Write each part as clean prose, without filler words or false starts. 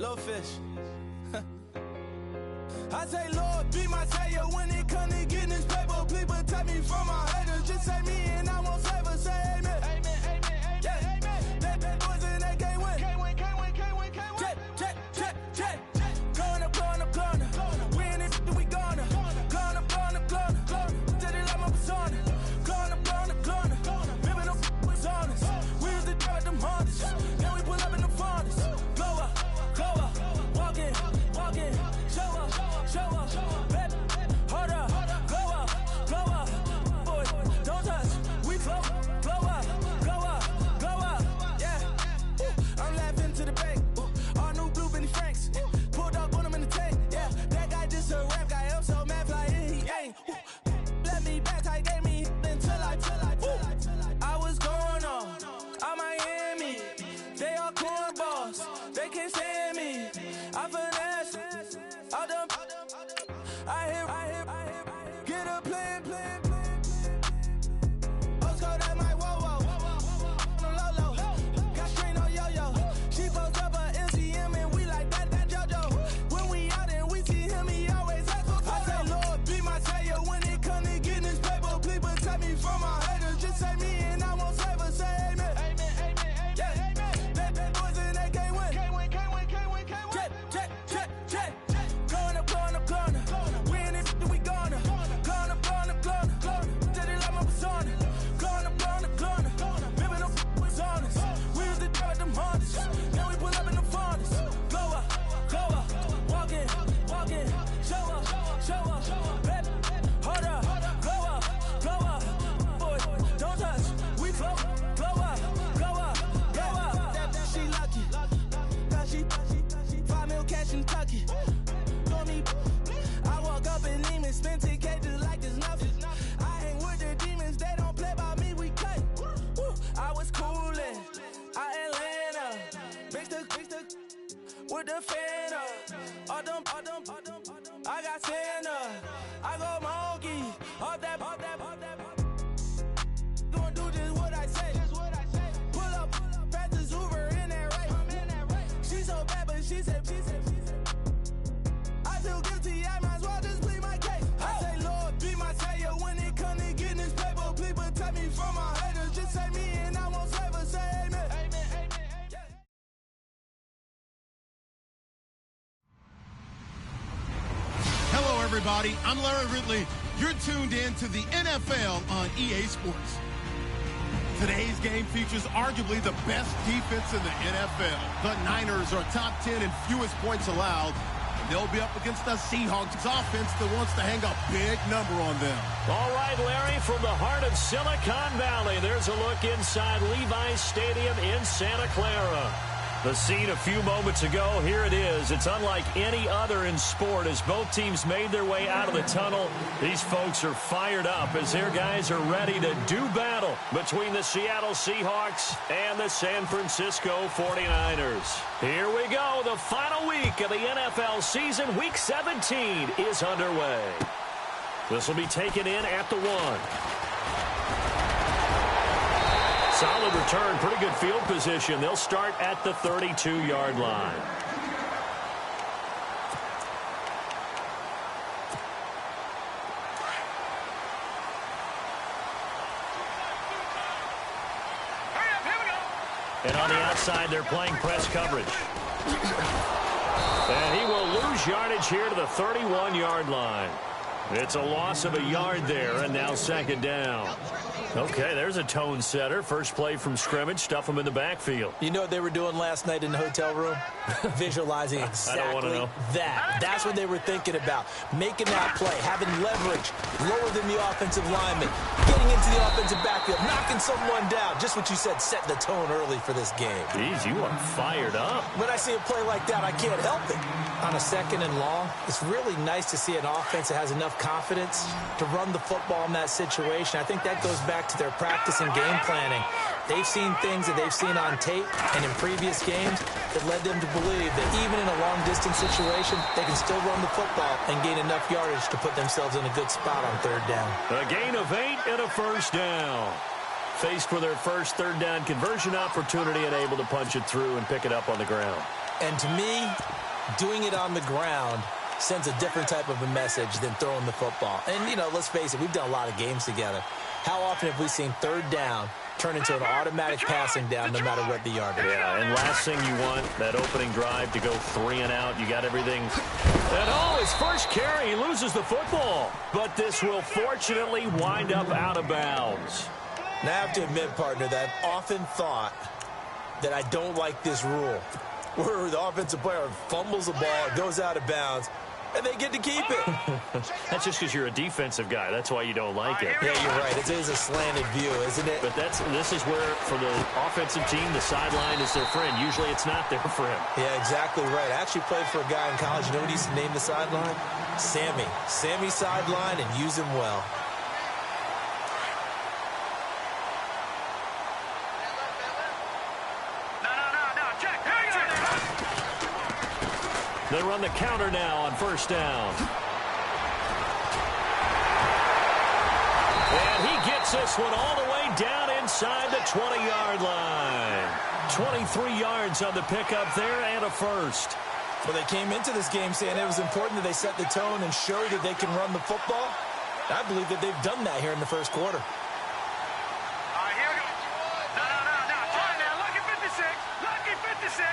Low fish. I say, Lord, be my savior when it comes to getting this paper. Please protect me from my haters. Just say me and I won't save her. Say amen. Amen, amen, amen, yeah. Amen. That boys and they can't win. Can't win, can't win, can't win, can't win. Check, check, check, check. Going up, going up, going up. We in it, we gonna. Going up, going up, going up. Did it like my persona. Going up, going up, going up. Remember them was honest. We used to drive them hardest. Then we pull up in the farthest. Glow up, walk in, show up, baby, hold up, glow up, boy, don't touch, we flow, glow up, yeah. I'm laughing to the bank, all new blue Benny Franks, pulled up on him in the tank, yeah. That guy just a rap guy, I'm so mad, fly in, he ain't. Let me back, tight, gave me until I was going on Miami. They all cornballs, they can't stand me. I finesse, all them. I hear, get a plan. Osco, that my whoa. On the low. Got strain on yo-yo. She post up her MCM and we like that JoJo. When we out and we see him, he always ask for photo. I say, Lord, be my savior when it comes to getting this paper. Please protect me from my haters. Just say me and I won't save her. Say amen. Amen, amen, amen, yeah. Amen. That boys and they can't win. Can't win, can't win, can't win, can't win. Check. Going up. We in it, we gonna. Gonna. Did it like my persona. Gonna. Remember them was honest. We used to drive them hardest. Now we pull up in the farthest. Glow up, walk in, show up, baby, hold up, glow up, boy, don't touch, we flow, glow up. She lucky, cause she 5 mil cash in Kentucky. I walk up in Neiman, spend 10K just like it's nothing. I hang with the demons, they don't play by me, we cut. I was coolin', Atlanta, mixed with the fan up. All them, I got Santa, I go monkey, all that. Gonna do just what I say. Pull up, fast Uber in that right. She so bad, but she said. I feel guilty, I might as well just plead my case. I say, Lord, be my savior when it comes to getting this paper. Please protect me from my haters. Just say me and I won't save her. Say amen. Amen, amen, yeah. Hello, everybody. I'm Larry Ridley. You're tuned in to the NFL on EA Sports. Today's game features arguably the best defense in the NFL. The Niners are top 10 in fewest points allowed. They'll be up against the Seahawks offense that wants to hang a big number on them. All right, Larry, from the heart of Silicon Valley, there's a look inside Levi's Stadium in Santa Clara. The scene a few moments ago, here it is. It's unlike any other in sport as both teams made their way out of the tunnel. These folks are fired up as their guys are ready to do battle between the Seattle Seahawks and the San Francisco 49ers. Here we go. The final week of the NFL season, Week 17, is underway. This will be taken in at the 1. Solid return, pretty good field position. They'll start at the 32-yard line. And on the outside, they're playing press coverage. And he will lose yardage here to the 31-yard line. It's a loss of a yard there, and now second down. Okay, there's a tone setter. First play from scrimmage, stuff them in the backfield. You know what they were doing last night in the hotel room? Visualizing exactly that. That's what they were thinking about. Making that play, having leverage, lower than the offensive lineman, getting into the offensive backfield, knocking someone down. Just what you said, set the tone early for this game. Jeez, you are fired up. When I see a play like that, I can't help it. On a second and long, it's really nice to see an offense that has enough confidence to run the football in that situation. I think that goes back to their practice and game planning. They've seen things that they've seen on tape and in previous games that led them to believe that even in a long-distance situation, they can still run the football and gain enough yardage to put themselves in a good spot on third down. A gain of 8 and a first down. Faced with their first third down conversion opportunity and able to punch it through and pick it up on the ground. And to me, doing it on the ground sends a different type of a message than throwing the football. And, you know, let's face it, we've done a lot of games together. How often have we seen third down turn into an automatic passing down no matter what the yardage? Yeah, and last thing you want, that opening drive to go 3 and out. You got everything. And his first carry, he loses the football. But this will fortunately wind up out of bounds. Now, I have to admit, partner, that I've often thought that I don't like this rule, where the offensive player fumbles the ball, it goes out of bounds, and they get to keep it. That's just because you're a defensive guy. That's why you don't like it. Yeah, you're right. It is a slanted view, isn't it? But this is where, for the offensive team, the sideline is their friend. Usually it's not there for him. Yeah, exactly right. I actually played for a guy in college. You know what he used to name the sideline? Sammy. Sammy sideline, and use him well. They run the counter now on first down. And he gets this one all the way down inside the 20-yard line. 23 yards on the pickup there and a first. Well, they came into this game saying it was important that they set the tone and show that they can run the football. I believe that they've done that here in the first quarter. All right, here we go. No. Try now. Lucky 56. Lucky 56.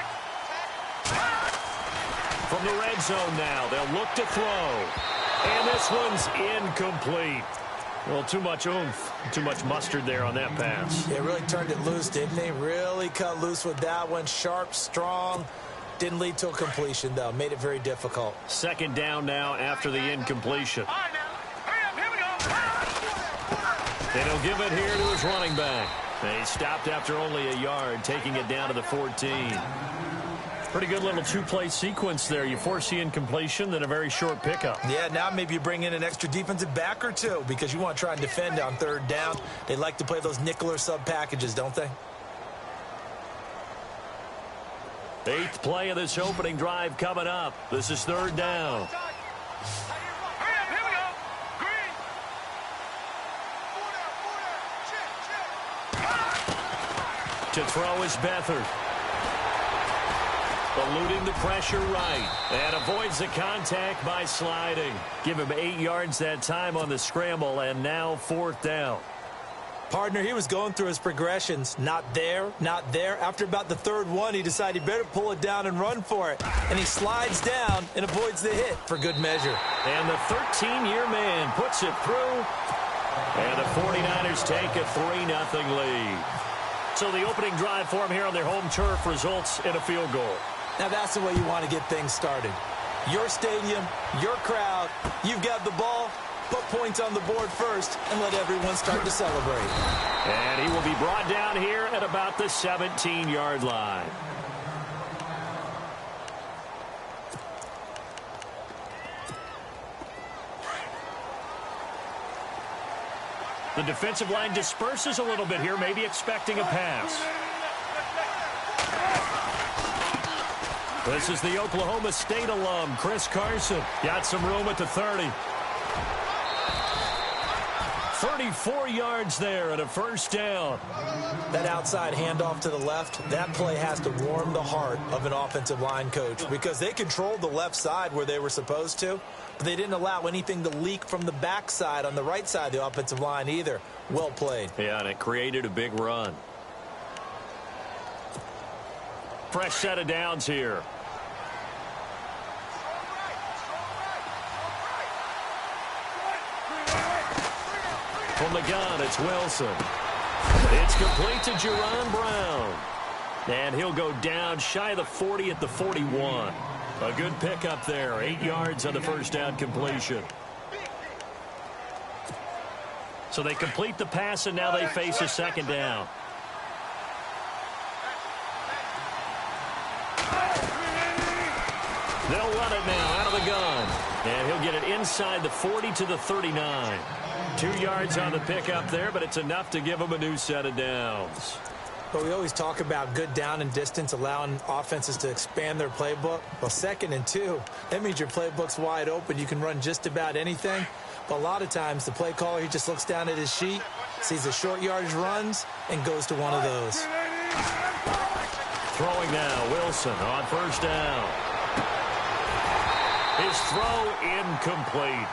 From the red zone now, they'll look to throw. And this one's incomplete. Well, too much oomph, too much mustard there on that pass. They really turned it loose, didn't they? Really cut loose with that one. Sharp, strong. Didn't lead to a completion, though. Made it very difficult. Second down now after the incompletion. All right, now. Hurry up. Here we go. And he'll give it here to his running back. He stopped after only a yard, taking it down to the 14. Pretty good little two-play sequence there. You force the incompletion, then a very short pickup. Yeah, now maybe you bring in an extra defensive back or two because you want to try and defend on third down. They like to play those nickel or sub packages, don't they? 8th play of this opening drive coming up. This is third down. Hurry up. Here we go. Green. To throw is Beathard. Eluding the pressure right. And avoids the contact by sliding. Give him 8 yards that time on the scramble, and now 4th down. Partner, he was going through his progressions. Not there, not there. After about the third one, he decided he better pull it down and run for it. And he slides down and avoids the hit for good measure. And the 13-year man puts it through. And the 49ers take a 3-0 lead. So the opening drive for him here on their home turf results in a field goal. Now that's the way you want to get things started. Your stadium, your crowd, you've got the ball, put points on the board first, and let everyone start to celebrate. And he will be brought down here at about the 17-yard line. The defensive line disperses a little bit here, maybe expecting a pass. This is the Oklahoma State alum, Chris Carson. Got some room at the 30. 34 yards there and a first down. That outside handoff to the left, that play has to warm the heart of an offensive line coach because they controlled the left side where they were supposed to, but they didn't allow anything to leak from the backside on the right side of the offensive line either. Well played. Yeah, and it created a big run. Fresh set of downs here. From the gun, it's Wilson. It's complete to Jerron Brown. And he'll go down shy of the 40 at the 41. A good pickup there. 8 yards on the first down completion. So they complete the pass, and now they face a second down. They'll run it now out of the gun. And he'll get it inside the 40 to the 39. 2 yards on the pickup there, but it's enough to give them a new set of downs. But we always talk about good down and distance, allowing offenses to expand their playbook. Well, 2nd and 2, that means your playbook's wide open. You can run just about anything. But a lot of times, the play caller, he just looks down at his sheet, sees the short yardage runs, and goes to one of those. Throwing now, Wilson on first down. His throw incomplete.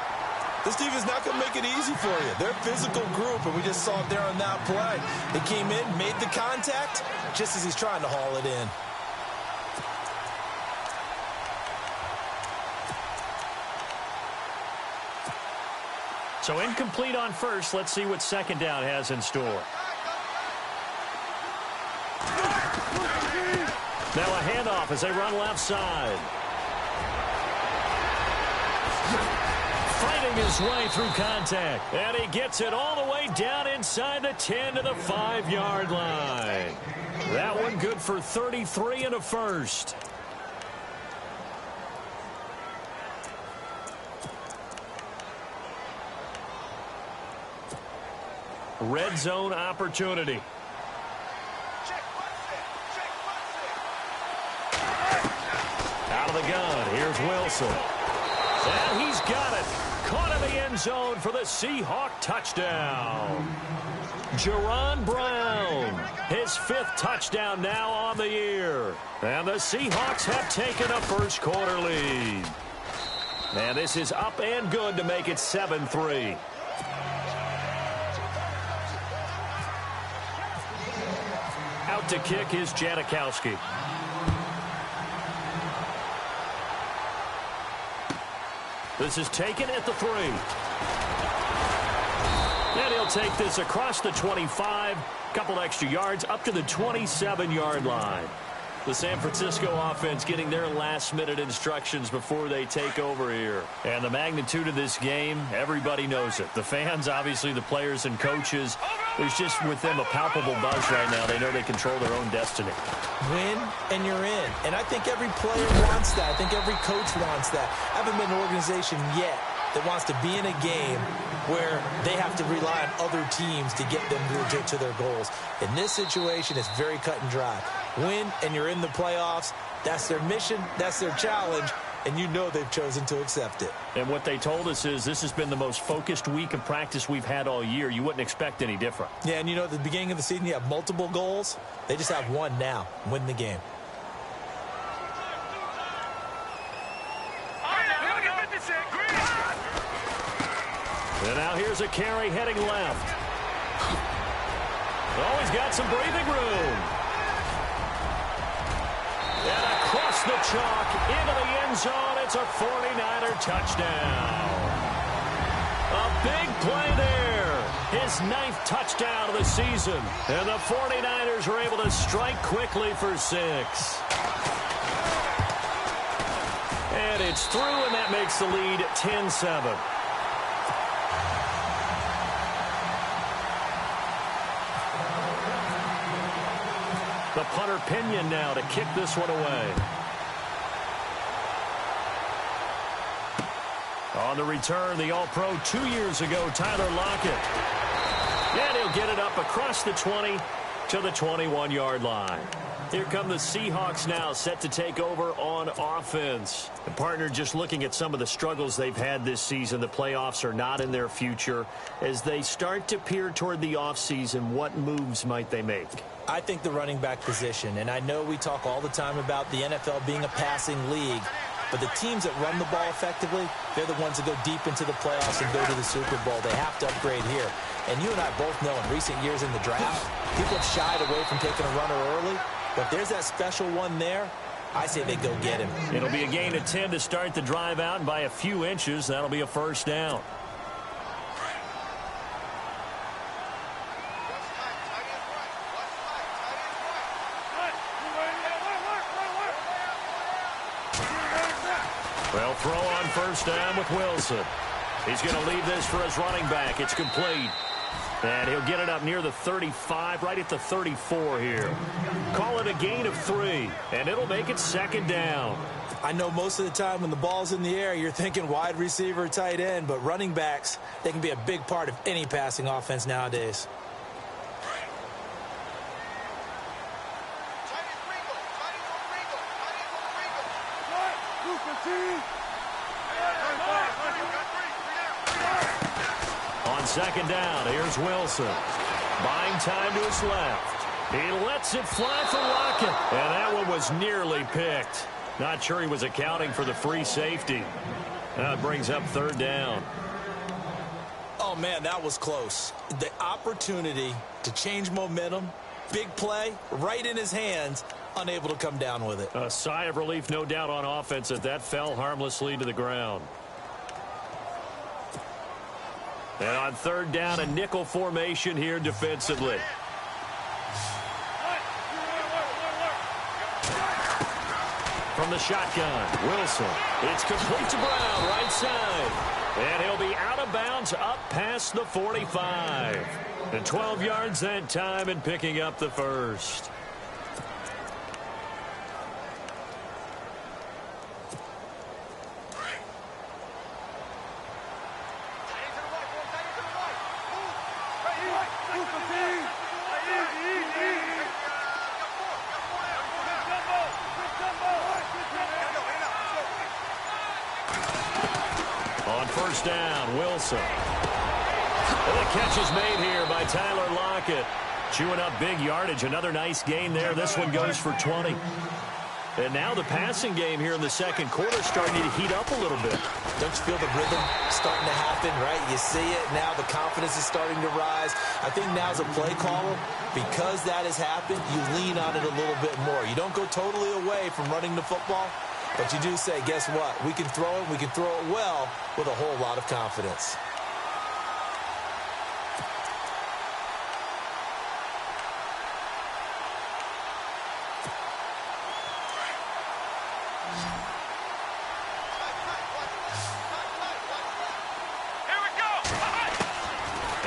This defense is not going to make it easy for you. They're a physical group, and we just saw it there on that play. They came in, made the contact, just as he's trying to haul it in. So incomplete on first. Let's see what second down has in store. Now a handoff as they run left side. Fighting his way through contact. And he gets it all the way down inside the 10 to the 5-yard line. That one good for 33 and a first. Red zone opportunity. Out of the gun, here's Wilson. And he's got it. Caught in the end zone for the Seahawk touchdown. Jerron Brown, his 5th touchdown now on the year. And the Seahawks have taken a first quarter lead. And this is up and good to make it 7-3. Out to kick is Janikowski. This is taken at the 3. And he'll take this across the 25. Couple extra yards up to the 27-yard line. The San Francisco offense getting their last-minute instructions before they take over here. And the magnitude of this game, everybody knows it. The fans, obviously the players and coaches. There's just with them a palpable buzz right now. They know they control their own destiny. Win, and you're in. And I think every player wants that. I think every coach wants that. I haven't been an organization yet that wants to be in a game where they have to rely on other teams to get them to their goals. In this situation, it's very cut and dry. Win, and you're in the playoffs. That's their mission. That's their challenge. And you know they've chosen to accept it. And what they told us is this has been the most focused week of practice we've had all year. You wouldn't expect any different. Yeah, and you know at the beginning of the season you have multiple goals. They just have one now. Win the game. And now here's a carry heading left. Oh, he's got some breathing room. And across the chalk into the end zone. It's a 49er touchdown. A big play there. His 9th touchdown of the season. And the 49ers are able to strike quickly for 6. And it's through, and that makes the lead 10-7. The punter Pinion now to kick this one away. On the return, the All-Pro 2 years ago, Tyler Lockett. And he'll get it up across the 20 to the 21-yard line. Here come the Seahawks now, set to take over on offense. The partner just looking at some of the struggles they've had this season. The playoffs are not in their future. As they start to peer toward the offseason, what moves might they make? I think the running back position, and I know we talk all the time about the NFL being a passing league, but the teams that run the ball effectively, they're the ones that go deep into the playoffs and go to the Super Bowl. They have to upgrade here. And you and I both know in recent years in the draft, people have shied away from taking a runner early, but if there's that special one there, I say they go get him. It'll be a gain of 10 to start the drive out, and by a few inches, that'll be a first down. Well, throw on first down with Wilson. He's going to leave this for his running back. It's complete. And he'll get it up near the 35, right at the 34 here. Call it a gain of 3, and it'll make it second down. I know most of the time when the ball's in the air, you're thinking wide receiver, tight end, but running backs, they can be a big part of any passing offense nowadays. On second down, here's Wilson. Buying time to his left. He lets it fly for Lockett. And that one was nearly picked. Not sure he was accounting for the free safety. Now it brings up third down. Oh, man, that was close. The opportunity to change momentum, big play, right in his hands, unable to come down with it. A sigh of relief, no doubt, on offense that fell harmlessly to the ground. And on third down, a nickel formation here defensively. From the shotgun, Wilson. It's complete to Brown, right side. And he'll be out of bounds up past the 45. And 12 yards that time and picking up the first. On first down, Wilson. And the catch is made here by Tyler Lockett. Chewing up big yardage. Another nice gain there. This one goes for 20. And now the passing game here in the second quarter starting to heat up a little bit. Don't you feel the rhythm starting to happen, right? You see it. Now the confidence is starting to rise. I think now as a play caller, because that has happened, you lean on it a little bit more. You don't go totally away from running the football, but you do say, guess what? We can throw it. We can throw it well with a whole lot of confidence.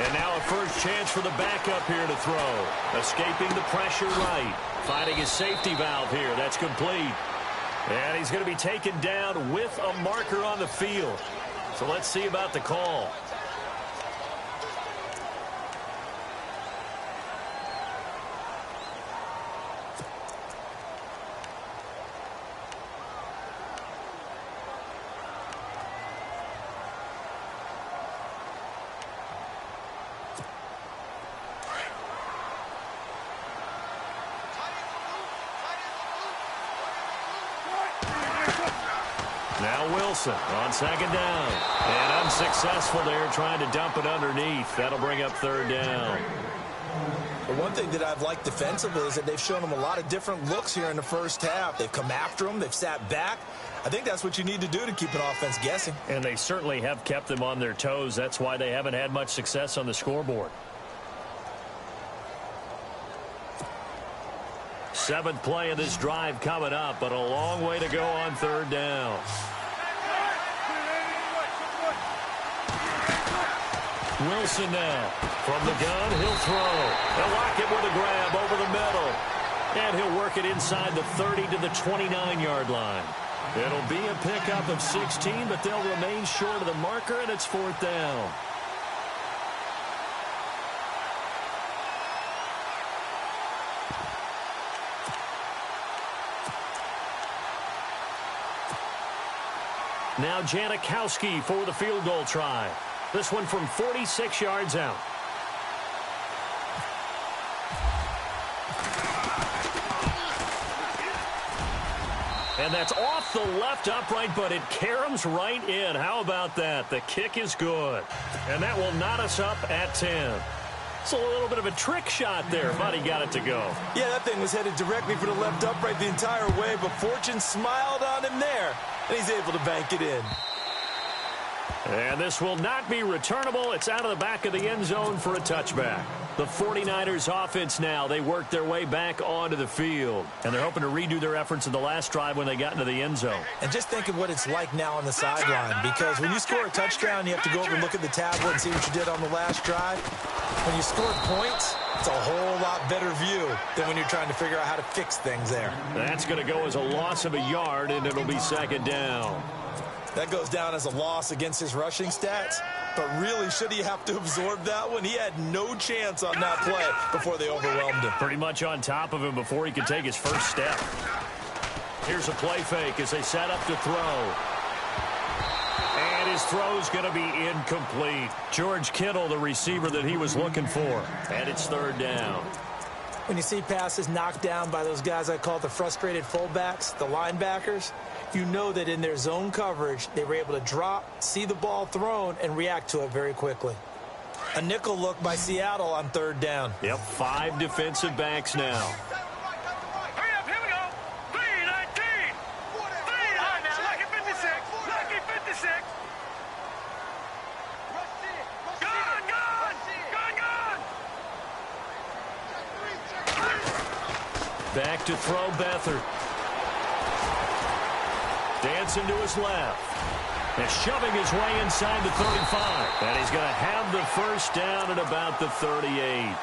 And now a first chance for the backup here to throw. Escaping the pressure right. Finding his safety valve here. That's complete. And he's going to be taken down with a marker on the field. So let's see about the call. Now Wilson on second down. And unsuccessful there trying to dump it underneath. That'll bring up third down. But one thing that I've liked defensively is that they've shown them a lot of different looks here in the first half. They've come after them. They've sat back. I think that's what you need to do to keep an offense guessing. And they certainly have kept them on their toes. That's why they haven't had much success on the scoreboard. Seventh play of this drive coming up, but a long way to go on third down. Wilson now. From the gun, he'll throw. They'll lock it with a grab over the middle. And he'll work it inside the 30 to the 29-yard line. It'll be a pickup of 16, but they'll remain short of the marker, and it's fourth down. Now Janikowski for the field goal try. This one from 46 yards out. And that's off the left upright, but it caroms right in. How about that? The kick is good. And that will knot us up at 10. It's a little bit of a trick shot there, but he got it to go. Yeah, that thing was headed directly for the left upright the entire way, but fortune smiled on him there, and he's able to bank it in. And this will not be returnable. It's out of the back of the end zone for a touchback. The 49ers offense now, they work their way back onto the field. And they're hoping to redo their efforts in the last drive when they got into the end zone. And just think of what it's like now on the sideline, because when you score a touchdown, you have to go over and look at the tablet and see what you did on the last drive. When you score points, it's a whole lot better view than when you're trying to figure out how to fix things there. That's going to go as a loss of a yard, and it'll be second down. That goes down as a loss against his rushing stats. But really, should he have to absorb that one? He had no chance on that play before they overwhelmed him. Pretty much on top of him before he could take his first step. Here's a play fake as they set up to throw. And his throw's going to be incomplete. George Kittle, the receiver that he was looking for. And it's third down. When you see passes knocked down by those guys I call the frustrated fullbacks, the linebackers, you know that in their zone coverage, they were able to drop, see the ball thrown, and react to it very quickly. A nickel look by Seattle on 3rd down. Yep, 5 defensive backs now. Hurry up, here we go. 3-19. 3-9 now. Lucky 56. Lucky 56. Gone, gone. Gone, gone. Back to throw Beathard. Dancing to his left. And shoving his way inside the 35. And he's going to have the first down at about the 38.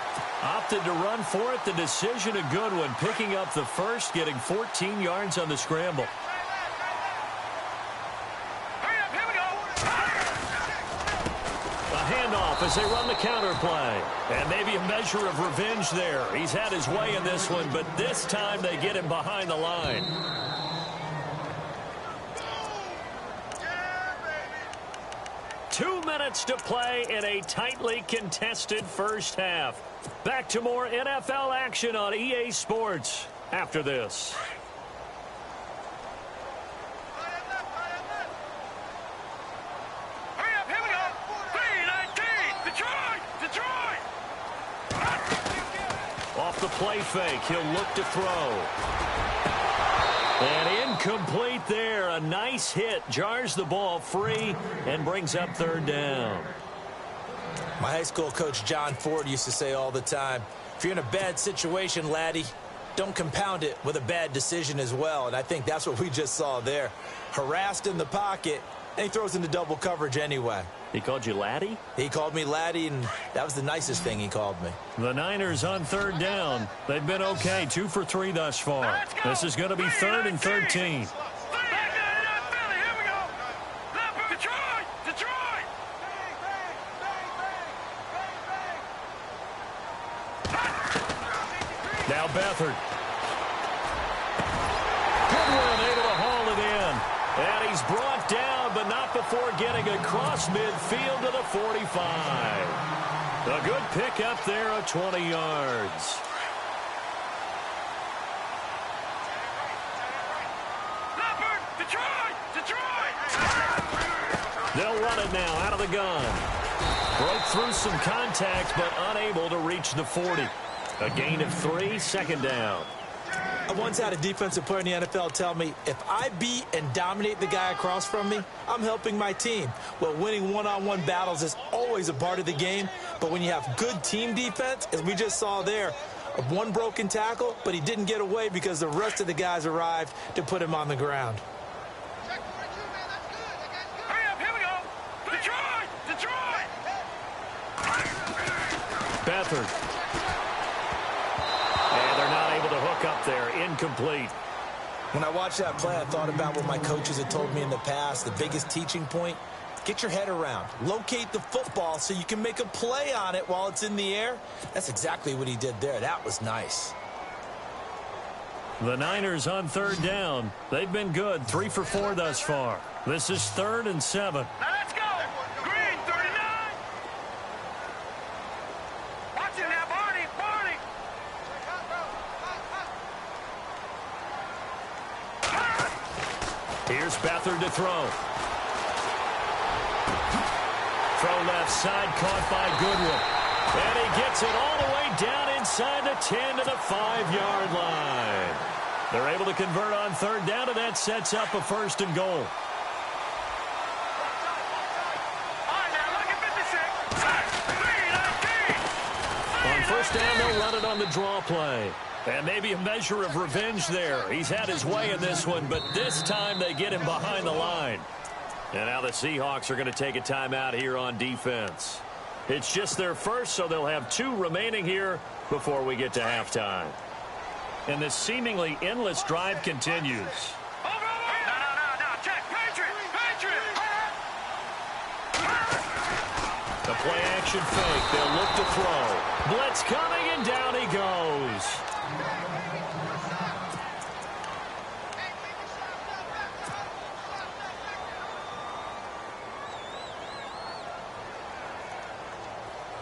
Opted to run for it. The decision a good one. Picking up the first, getting 14 yards on the scramble. Hurry up, here we go. A handoff as they run the counter play. And maybe a measure of revenge there. He's had his way in this one, but this time they get him behind the line. 2 minutes to play in a tightly contested first half. Back to more NFL action on EA Sports after this. Hurry up, here we go. 3-19. Detroit. Detroit. Off the play fake, he'll look to throw. And incomplete there. A nice hit. Jars the ball free and brings up 3rd down. My high school coach, John Ford, used to say all the time, if you're in a bad situation, laddie, don't compound it with a bad decision as well. And I think that's what we just saw there. Harassed in the pocket, and he throws into double coverage anyway. He called you laddie? He called me laddie, and that was the nicest thing he called me. The Niners on 3rd down. They've been okay, 2 for 3 thus far. This is going to be 3rd and 13. Here we go. Detroit. Detroit. Now Beathard. Goodwin able to haul it in. And he's brought down, but not before getting across midfield to the 45. A good pickup there of 20 yards. Detroit. Detroit. They'll run it now out of the gun. Broke through some contact, but unable to reach the 40. A gain of 3, 2nd down. I once had a defensive player in the NFL tell me, if I beat and dominate the guy across from me, I'm helping my team. Well, winning one-on-one battles is always a part of the game, but when you have good team defense, as we just saw there, one broken tackle, but he didn't get away because the rest of the guys arrived to put him on the ground. Hurry up, here we go. Detroit. Detroit. Beathard. And they're not able to hook up there. Incomplete. When I watched that play, I thought about what my coaches had told me in the past. The biggest teaching point, get your head around. Locate the football so you can make a play on it while it's in the air. That's exactly what he did there. That was nice. The Niners on 3rd down. They've been good, 3 for 4 thus far. This is 3rd and 7. Now let's go. Green, 39. Watch it now, Barney. Barney. Here's Beathard to throw. Throw left side, caught by Goodwin. And he gets it all the way down inside the 10 to the 5-yard line. They're able to convert on 3rd down, and that sets up a 1st and goal. On 1st down, they'll run it on the draw play. And maybe a measure of revenge there. He's had his way in this one, but this time they get him behind the line. And now the Seahawks are going to take a timeout here on defense. It's just their first, so they'll have 2 remaining here before we get to halftime. And this seemingly endless drive continues. No, check. Patriot. The play action fake. They'll look to throw. Blitz coming, and down he goes.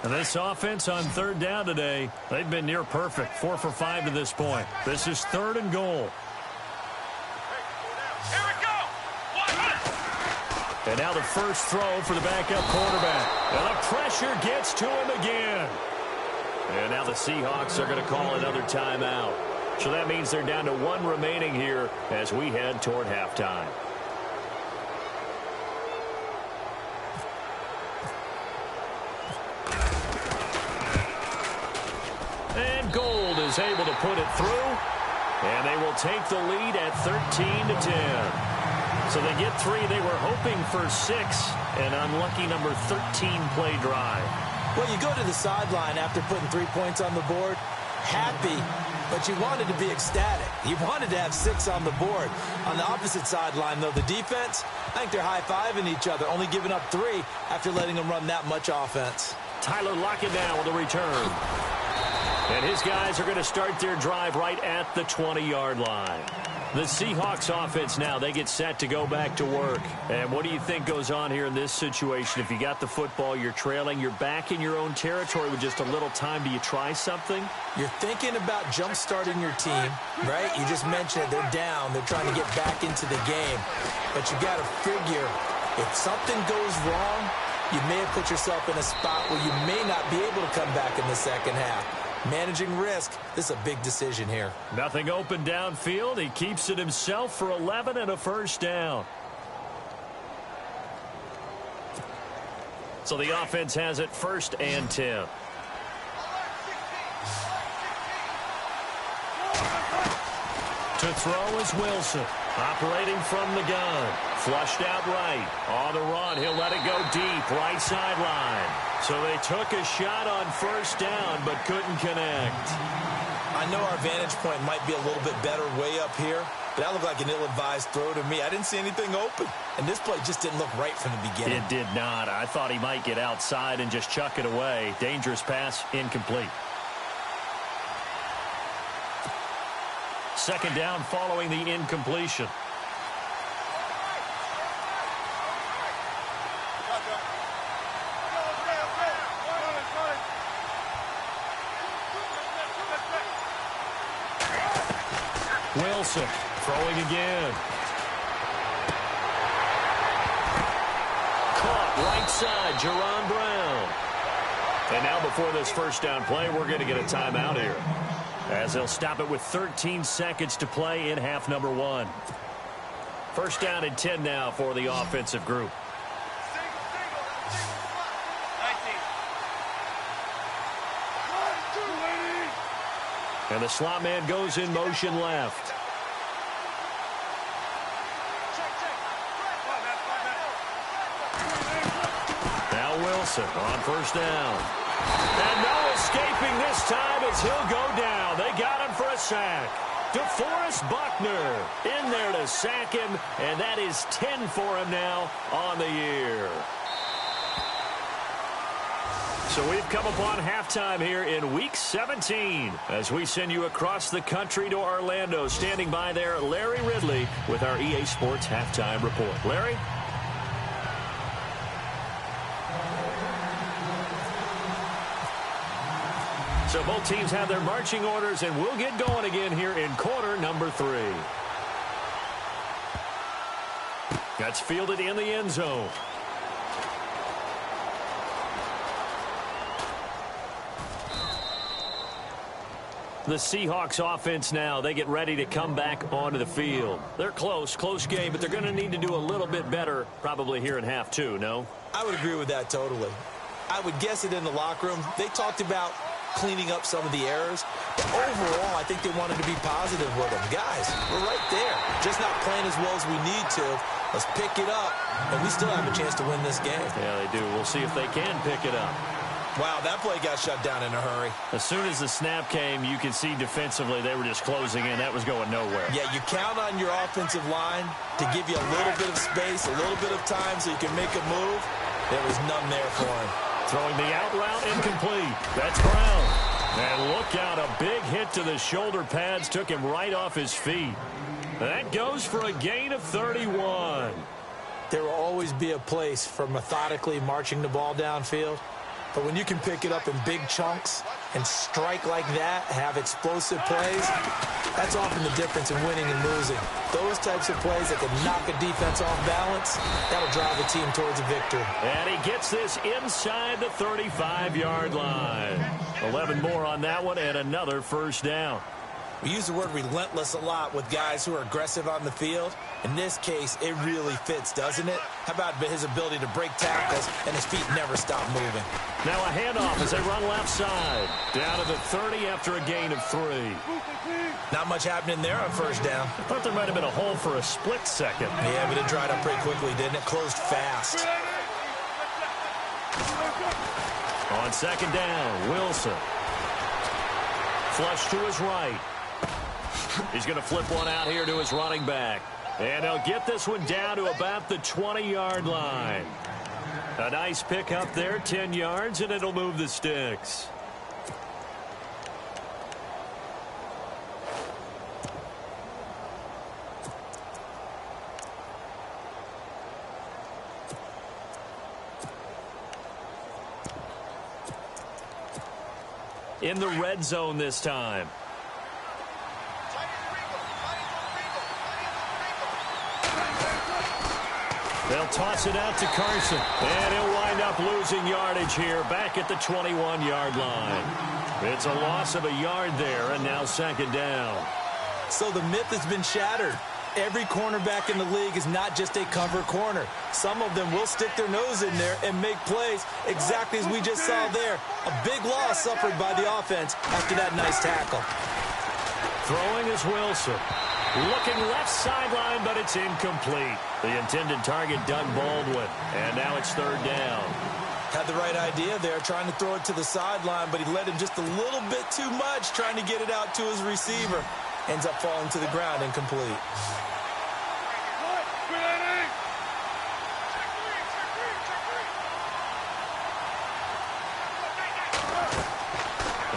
And this offense on third down today, they've been near perfect. 4 for 5 to this point. This is 3rd and goal. Here we go. And now the first throw for the backup quarterback. And the pressure gets to him again. And now the Seahawks are going to call another timeout. So that means they're down to 1 remaining here as we head toward halftime. And Gold is able to put it through. And they will take the lead at 13-10. So they get 3. They were hoping for 6. An unlucky number 13 play drive. Well, you go to the sideline after putting 3 points on the board, happy, but you wanted to be ecstatic. You wanted to have 6 on the board. On the opposite sideline, though, the defense, I think they're high-fiving each other, only giving up 3 after letting them run that much offense. Tyler Lockett down with a return. And his guys are going to start their drive right at the 20-yard line. The Seahawks offense now, they get set to go back to work. And what do you think goes on here in this situation? If you got the football, you're trailing, you're back in your own territory with just a little time. Do you try something? You're thinking about jump-starting your team, right? You just mentioned it. They're down. They're trying to get back into the game. But you got to figure, if something goes wrong, you may have put yourself in a spot where you may not be able to come back in the second half. Managing risk, this is a big decision here. Nothing open downfield. He keeps it himself for 11 and a first down. So the offense has it 1st and 10. To throw is Wilson. Operating from the gun. Flushed out right. On the run, he'll let it go deep. Right sideline. So they took a shot on 1st down, but couldn't connect. I know our vantage point might be a little bit better way up here, but that looked like an ill-advised throw to me. I didn't see anything open, and this play just didn't look right from the beginning. It did not. I thought he might get outside and just chuck it away. Dangerous pass, incomplete. 2nd down following the incompletion. Wilson throwing again. Caught right side, Jerron Brown. And now before this 1st down play, we're going to get a timeout here, as they'll stop it with 13 seconds to play in half number 1. 1st down and 10 now for the offensive group. And the slot man goes in motion left. Now Wilson on 1st down. And no escaping this time as he'll go down. They got him for a sack. DeForest Buckner in there to sack him, and that is 10 for him now on the year. So we've come upon halftime here in Week 17 as we send you across the country to Orlando. Standing by there, Larry Ridley with our EA Sports Halftime Report. Larry? So both teams have their marching orders, and we'll get going again here in quarter number 3. That's fielded in the end zone. The Seahawks offense now, they get ready to come back onto the field. They're close game, but they're going to need to do a little bit better probably here in half 2, no? I would agree with that totally. I would guess it in the locker room. They talked about cleaning up some of the errors, but overall, I think they wanted to be positive with them. Guys, we're right there. Just not playing as well as we need to. Let's pick it up, and we still have a chance to win this game. Yeah, they do. We'll see if they can pick it up. Wow, that play got shut down in a hurry. As soon as the snap came, you could see defensively they were just closing in. That was going nowhere. Yeah, you count on your offensive line to give you a little bit of space, a little bit of time so you can make a move. There was none there for him. Throwing the out route incomplete. That's Brown. And look out, a big hit to the shoulder pads took him right off his feet. That goes for a gain of 31. There will always be a place for methodically marching the ball downfield. But when you can pick it up in big chunks and strike like that, have explosive plays, that's often the difference in winning and losing. Those types of plays that can knock a defense off balance, that'll drive a team towards a victory. And he gets this inside the 35-yard line. 11 more on that one and another first down. We use the word relentless a lot with guys who are aggressive on the field. In this case, it really fits, doesn't it? How about his ability to break tackles and his feet never stop moving? Now a handoff as they run left side. Down to the 30 after a gain of 3. Not much happening there on first down. I thought there might have been a hole for a split second. Yeah, but it dried up pretty quickly, didn't it? Closed fast. On second down, Wilson. Flush to his right. He's going to flip one out here to his running back. And he'll get this one down to about the 20-yard line. A nice pick up there, 10 yards, and it'll move the sticks. In the red zone this time. They'll toss it out to Carson. And he'll wind up losing yardage here back at the 21-yard line. It's a loss of a yard there, and now second down. So the myth has been shattered. Every cornerback in the league is not just a cover corner. Some of them will stick their nose in there and make plays exactly as we just saw there. A big loss suffered by the offense after that nice tackle. Throwing is Wilson. Looking left sideline, but it's incomplete. The intended target, Doug Baldwin. And now it's third down. Had the right idea there, trying to throw it to the sideline, but he led him just a little bit too much, trying to get it out to his receiver. Ends up falling to the ground incomplete.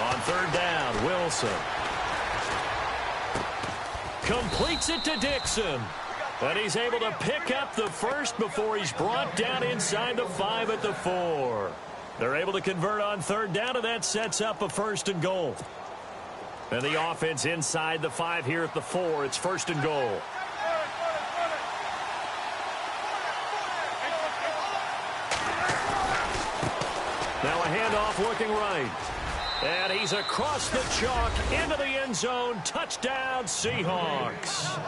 On third down, Wilson. Completes it to Dixon. And he's able to pick up the first before he's brought down inside the 5 at the 4. They're able to convert on third down, and that sets up a first and goal. And the offense inside the 5 here at the 4. It's first and goal. Now a handoff looking right. And he's across the chalk into the end zone. Touchdown, Seahawks.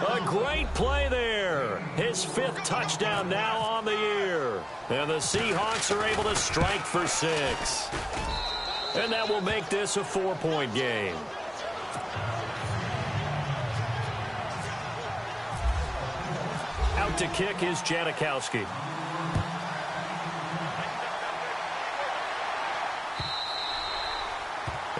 A great play there. His 5th touchdown now on the year. And the Seahawks are able to strike for 6. And that will make this a 4-point game. Out to kick is Janikowski.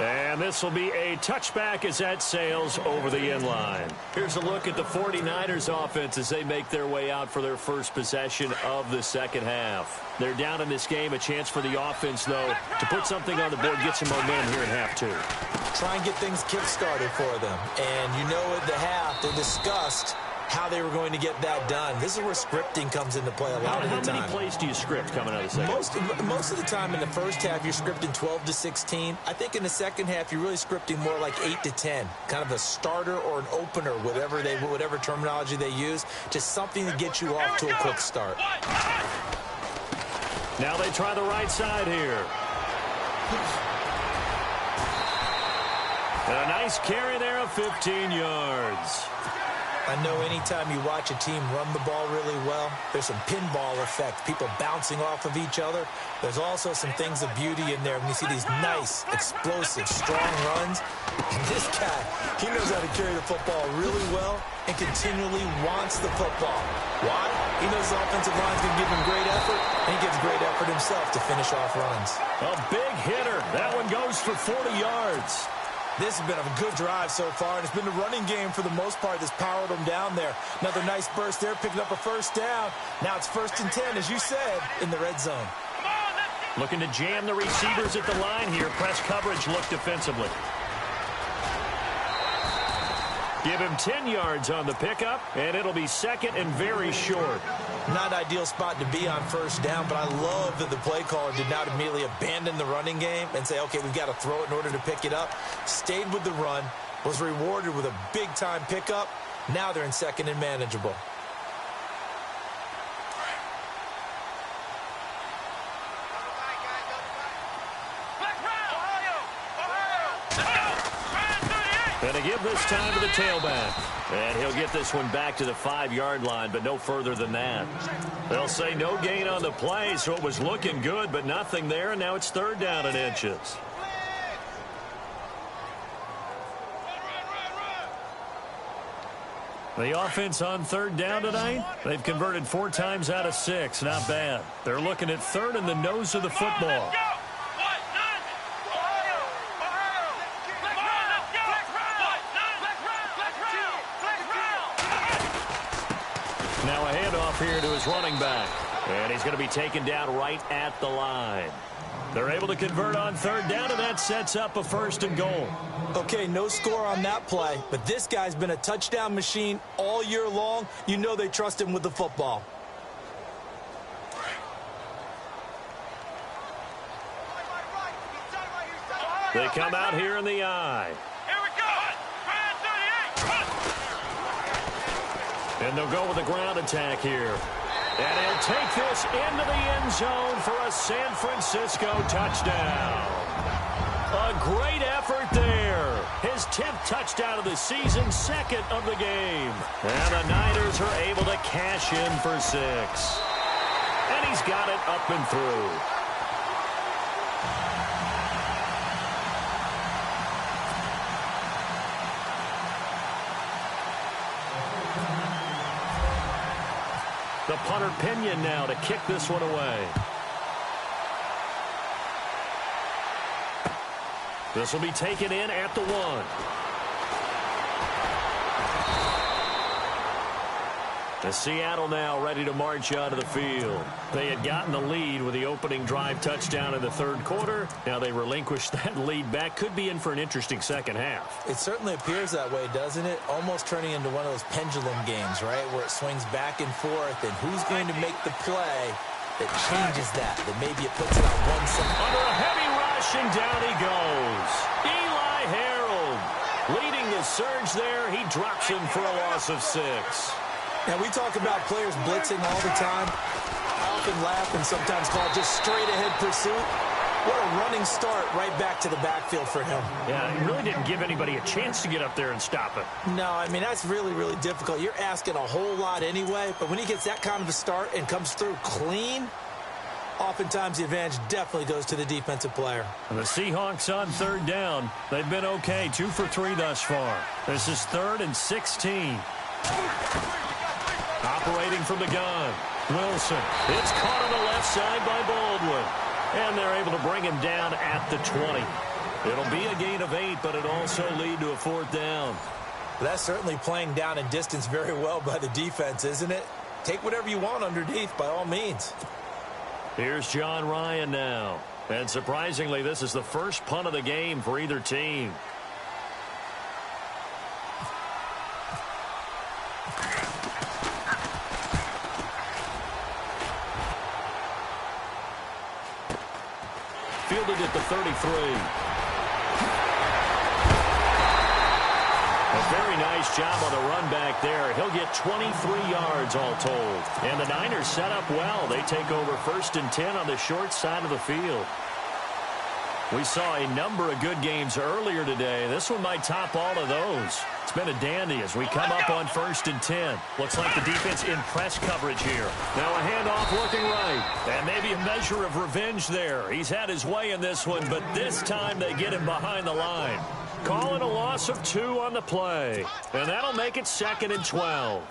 And this will be a touchback as that sails over the end line. Here's a look at the 49ers offense as they make their way out for their first possession of the second half. They're down in this game. A chance for the offense, though, to put something on the board, get some momentum here in half 2. Try and get things kick-started for them. And you know at the half, they discussed how they were going to get that done. This is where scripting comes into play a lot of the time. How many plays do you script coming out of the second? Most of the time in the first half, you're scripting 12 to 16. I think in the second half, you're really scripting more like 8 to 10. Kind of a starter or an opener, whatever terminology they use. Just something to get you off to a quick start. Now they try the right side here. And a nice carry there of 15 yards. I know anytime you watch a team run the ball really well, there's some pinball effect, people bouncing off of each other. There's also some things of beauty in there when you see these nice, explosive, strong runs. And this guy, he knows how to carry the football really well and continually wants the football. Why? He knows the offensive line's going to give him great effort, and he gives great effort himself to finish off runs. A big hitter. That one goes for 40 yards. This has been a good drive so far, and it's been the running game for the most part that's powered them down there. Another nice burst there, picking up a first down. Now it's 1st and 10, as you said, in the red zone. Looking to jam the receivers at the line here. Press coverage look defensively. Give him 10 yards on the pickup, and it'll be second and very short. Not ideal spot to be on first down, but I love that the play caller did not immediately abandon the running game and say, okay, we've got to throw it in order to pick it up. Stayed with the run, was rewarded with a big-time pickup. Now they're in second and manageable. And to give this time to the tailback. And he'll get this one back to the 5-yard line, but no further than that. They'll say no gain on the play, so it was looking good, but nothing there, and now it's third down and inches. The offense on third down tonight, they've converted 4 times out of 6. Not bad. They're looking at third in the nose of the football. Now a handoff here to his running back. And he's going to be taken down right at the line. They're able to convert on third down, and that sets up a 1st and goal. Okay, no score on that play, but this guy's been a touchdown machine all year long. You know they trust him with the football. They come out here in the eye. Here we go. And they'll go with a ground attack here. And he'll take this into the end zone for a San Francisco touchdown. A great effort there. His 10th touchdown of the season, 2nd of the game. And the Niners are able to cash in for 6. And he's got it up and through. The punter Pinion now to kick this one away. This will be taken in at the 1. The Seattle now ready to march onto the field. They had gotten the lead with the opening drive touchdown in the 3rd quarter. Now they relinquished that lead back. Could be in for an interesting second half. It certainly appears that way, doesn't it? Almost turning into one of those pendulum games, right? Where it swings back and forth, and who's going to make the play that changes that maybe it puts it on one side. Under a heavy rush, and down he goes. Eli Harold leading the surge there. He drops him for a loss of 6. Now, we talk about players blitzing all the time. I often laugh and sometimes call it just straight-ahead pursuit. What a running start right back to the backfield for him. Yeah, he really didn't give anybody a chance to get up there and stop it. No, I mean, that's really, really difficult. You're asking a whole lot anyway, but when he gets that kind of a start and comes through clean, oftentimes the advantage definitely goes to the defensive player. And the Seahawks on third down. They've been okay, 2 for 3 thus far. This is 3rd and 16. Operating from the gun, Wilson. It's caught on the left side by Baldwin. And they're able to bring him down at the 20. It'll be a gain of 8, but it'll also lead to a 4th down. That's certainly playing down in distance very well by the defense, isn't it? Take whatever you want underneath, by all means. Here's John Ryan now. And surprisingly, this is the first punt of the game for either team. Fielded at the 33. A very nice job on the run back there. He'll get 23 yards all told. And the Niners set up well. They take over 1st and 10 on the short side of the field. We saw a number of good games earlier today. This one might top all of those. It's been a dandy as we come up on 1st and 10. Looks like the defense in press coverage here. Now a handoff looking right. And maybe a measure of revenge there. He's had his way in this one, but this time they get him behind the line. Calling a loss of 2 on the play. And that'll make it 2nd and 12.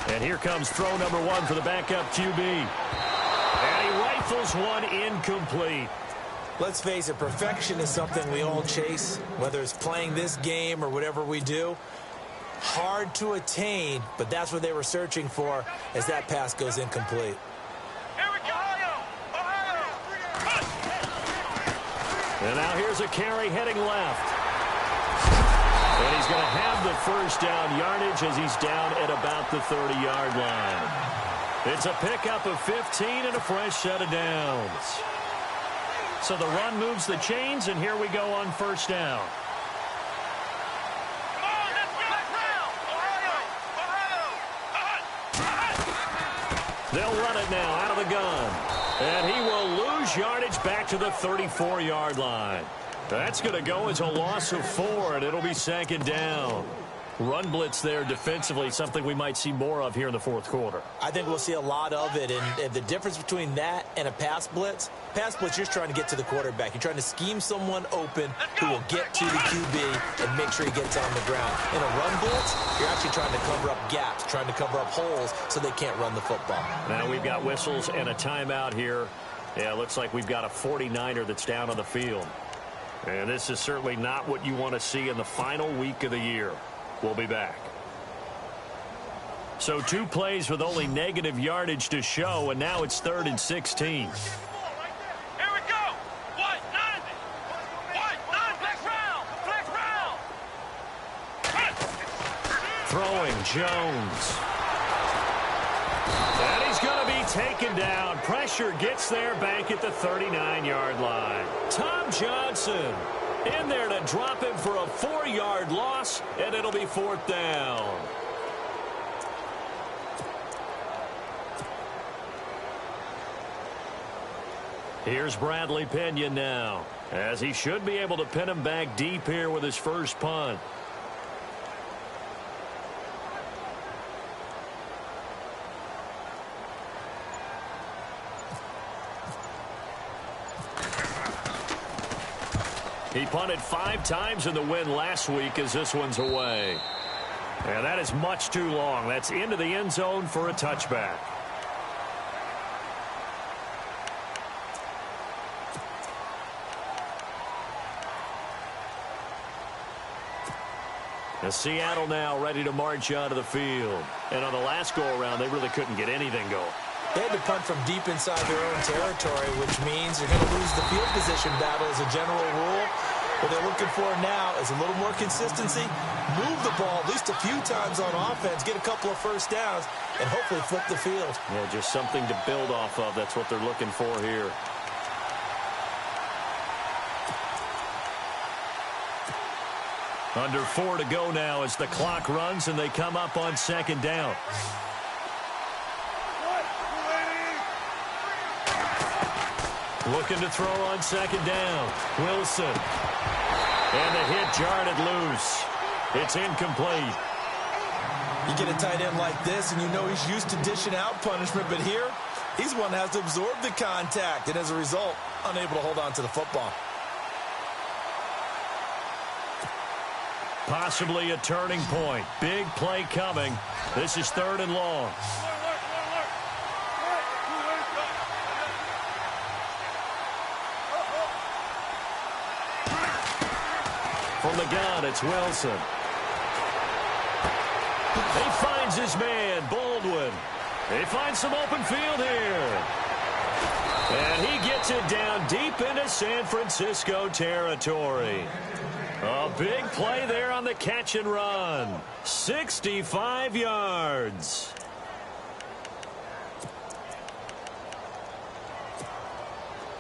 And here comes throw number 1 for the backup QB. And he rifles one incomplete. Let's face it, perfection is something we all chase, whether it's playing this game or whatever we do. Hard to attain, but that's what they were searching for as that pass goes incomplete. And now here's a carry heading left. And he's going to have the first down yardage as he's down at about the 30-yard line. It's a pickup of 15 and a fresh set of downs. So the run moves the chains, and here we go on first down. They'll run it now out of the gun. And he will lose yardage back to the 34-yard line. That's going to go as a loss of 4, and it'll be second down. Run blitz there defensively, something we might see more of here in the fourth quarter. I think we'll see a lot of it, and the difference between that and a pass blitz, you're just trying to get to the quarterback. You're trying to scheme someone open who will get to the QB and make sure he gets on the ground. In a run blitz, you're actually trying to cover up gaps, trying to cover up holes so they can't run the football. Now we've got whistles and a timeout here. Yeah, it looks like we've got a 49er that's down on the field. And this is certainly not what you want to see in the final week of the year. We'll be back. So 2 plays with only negative yardage to show, and now it's 3rd and 16. Here we go. White 90. White 9. Flex round. Throwing Jones. And he's going to be taken down. Pressure gets there back at the 39-yard line. Tom Johnson in there to drop him for a 4-yard loss, and it'll be 4th down. Here's Bradley Pinion now, as he should be able to pin him back deep here with his first punt. He punted 5 times in the win last week as this one's away. And that is much too long. That's into the end zone for a touchback. And Seattle now ready to march onto the field. And on the last go-around, they really couldn't get anything going. They had to punt from deep inside their own territory, which means you're going to lose the field position battle as a general rule. What they're looking for now is a little more consistency, move the ball at least a few times on offense, get a couple of first downs, and hopefully flip the field. Yeah, just something to build off of. That's what they're looking for here. Under 4 to go now as the clock runs and they come up on second down. Looking to throw on second down. Wilson. And the hit jarred it loose. It's incomplete. You get a tight end like this, and you know he's used to dishing out punishment, but here, he's one that has to absorb the contact, and as a result, unable to hold on to the football. Possibly a turning point. Big play coming. This is 3rd and long. From the gun, it's Wilson. He finds his man, Baldwin. He finds some open field here. And he gets it down deep into San Francisco territory. A big play there on the catch and run. 65 yards.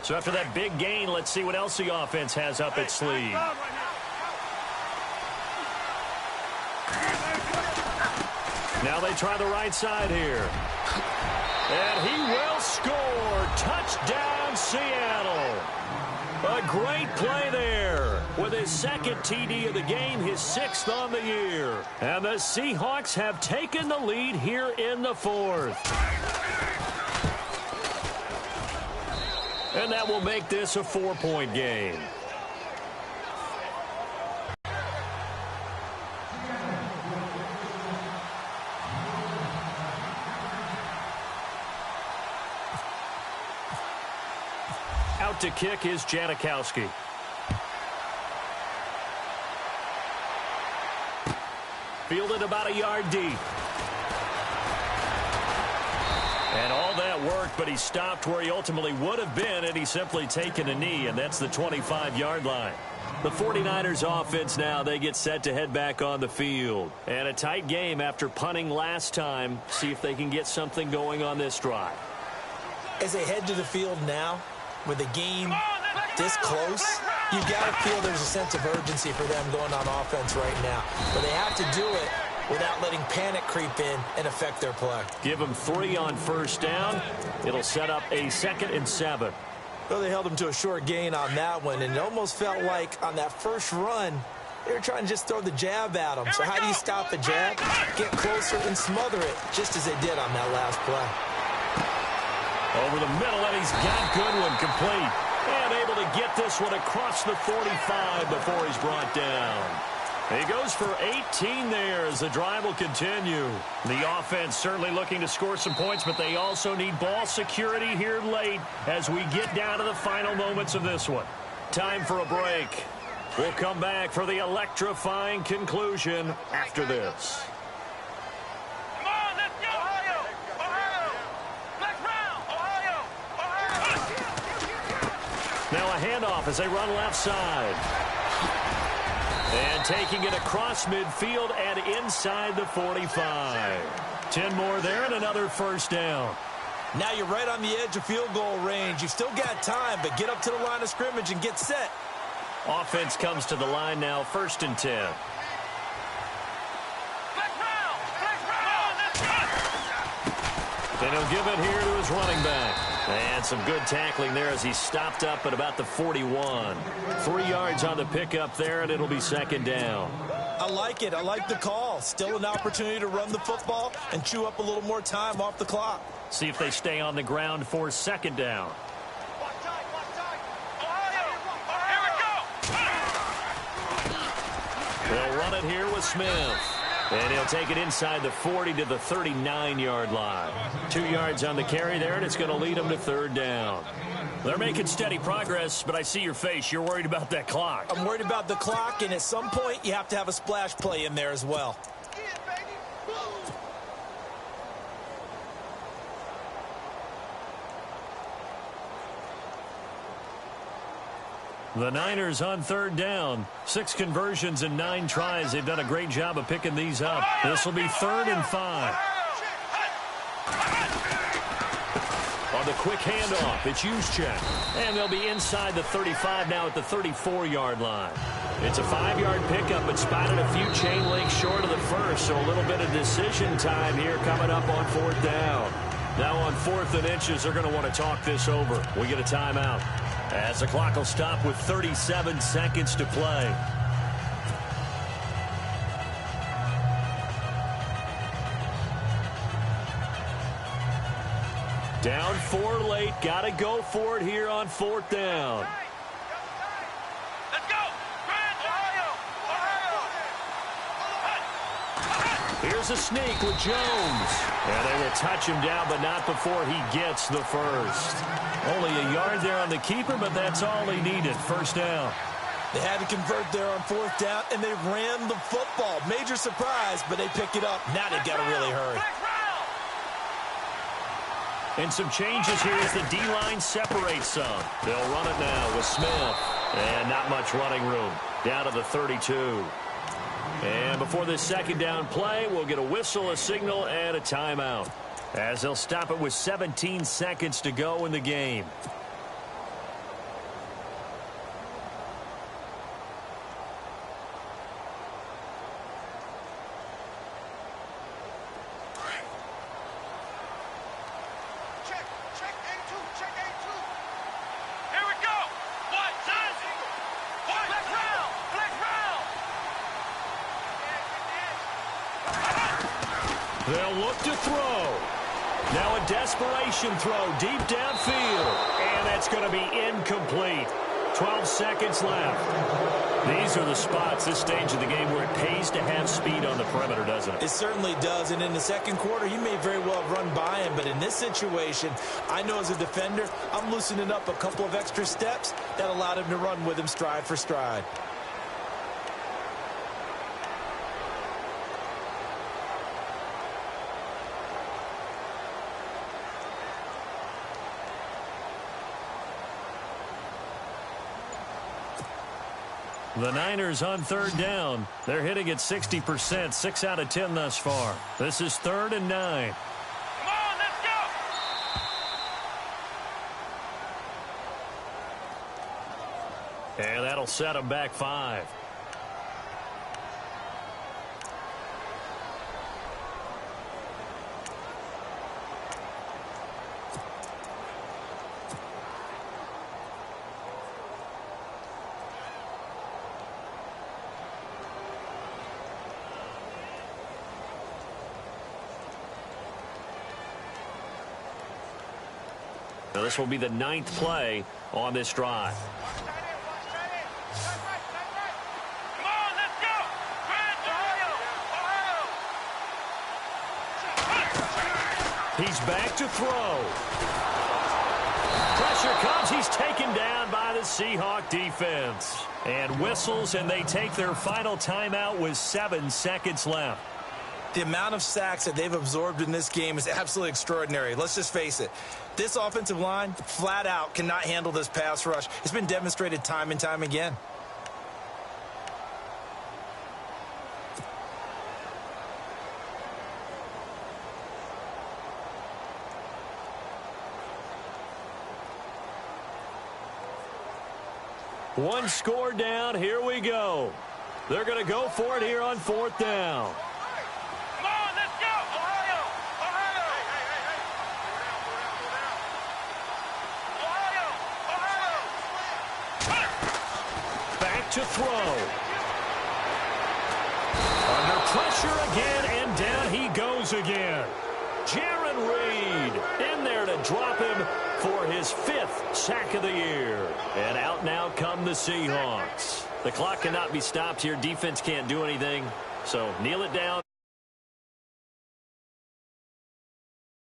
So after that big gain, let's see what else the offense has up its sleeve. Now they try the right side here. And he will score. Touchdown, Seattle. A great play there with his 2nd TD of the game, his 6th on the year. And the Seahawks have taken the lead here in the 4th. And that will make this a 4-point game. Out to kick is Janikowski. Fielded about a yard deep. And all that worked, but he stopped where he ultimately would have been, and he's simply taken a knee, and that's the 25-yard line. The 49ers offense now, they get set to head back on the field. And a tight game after punting last time. See if they can get something going on this drive. As they head to the field now, with the game this close, you got to feel there's a sense of urgency for them going on offense right now. But they have to do it without letting panic creep in and affect their play. Give them 3 on first down. It'll set up a 2nd and 7. Well, they held them to a short gain on that one, and it almost felt like on that first run, they were trying to just throw the jab at them. So how do you stop the jab? Get closer and smother it, just as they did on that last play. Over the middle, and he's got Goodwin complete. And able to get this one across the 45 before he's brought down. He goes for 18 there as the drive will continue. The offense certainly looking to score some points, but they also need ball security here late as we get down to the final moments of this one. Time for a break. We'll come back for the electrifying conclusion after this. Come on, let's go! Ohio! Ohio! Next round! Ohio! Now a handoff as they run left side. And taking it across midfield and inside the 45. 10 more there and another first down. Now you're right on the edge of field goal range. You've still got time, but get up to the line of scrimmage and get set. Offense comes to the line now, 1st and 10. And he'll give it here to his running back. And some good tackling there as he stopped up at about the 41. 3 yards on the pickup there, and it'll be 2nd down. I like it. I like the call. Still an opportunity to run the football and chew up a little more time off the clock. See if they stay on the ground for 2nd down. They'll run it here with Smith. And he'll take it inside the 40 to the 39-yard line. 2 yards on the carry there, and it's going to lead them to 3rd down. They're making steady progress, but I see your face. You're worried about that clock. I'm worried about the clock, and at some point, you have to have a splash play in there as well. The Niners on 3rd down. 6 conversions and 9 tries. They've done a great job of picking these up. This will be 3rd and 5. On the quick handoff, it's Juszczyk. And they'll be inside the 35 now at the 34-yard line. It's a 5-yard pickup, but spotted a few chain links short of the first, so a little bit of decision time here coming up on 4th down. Now on 4th and inches, they're going to want to talk this over. We get a timeout. As the clock will stop with 37 seconds to play. Down 4 late. Got to go for it here on 4th down. Let's go! Here's a sneak with Jones. And they will touch him down, but not before he gets the first. Only a yard there on the keeper, but that's all he needed. 1st down. They had to convert there on 4th down, and they ran the football. Major surprise, but they pick it up. Now they've got to really hurry. And some changes here as the D-line separates some. They'll run it now with Smith. And not much running room. Down to the 32. And before this 2nd down play, we'll get a whistle, a signal, and a timeout. As they'll stop it with 17 seconds to go in the game. They'll look to throw. Now a desperation throw deep downfield. And that's going to be incomplete. 12 seconds left. These are the spots, this stage of the game, where it pays to have speed on the perimeter, doesn't it? It certainly does. And in the 2nd quarter, he may very well have run by him. But in this situation, I know as a defender, I'm loosening up a couple of extra steps that allowed him to run with him stride for stride. The Niners on third down. They're hitting at 60%, 6 out of 10 thus far. This is 3rd and 9. Come on, let's go. And that'll set them back 5. Now this will be the 9th play on this drive. Come on, let's go. He's back to throw. Pressure comes. He's taken down by the Seahawk defense. And whistles, and they take their final timeout with 7 seconds left. The amount of sacks that they've absorbed in this game is absolutely extraordinary. Let's just face it. This offensive line, flat out, cannot handle this pass rush. It's been demonstrated time and time again. One score down. Here we go. They're going to go for it here on 4th down. Come on, let's go. Ohio. Back to throw. Under pressure again, and down he goes again. Jaron Reed in there to drop him for his 5th sack of the year. And out now come the Seahawks. The clock cannot be stopped here. Defense can't do anything, so kneel it down.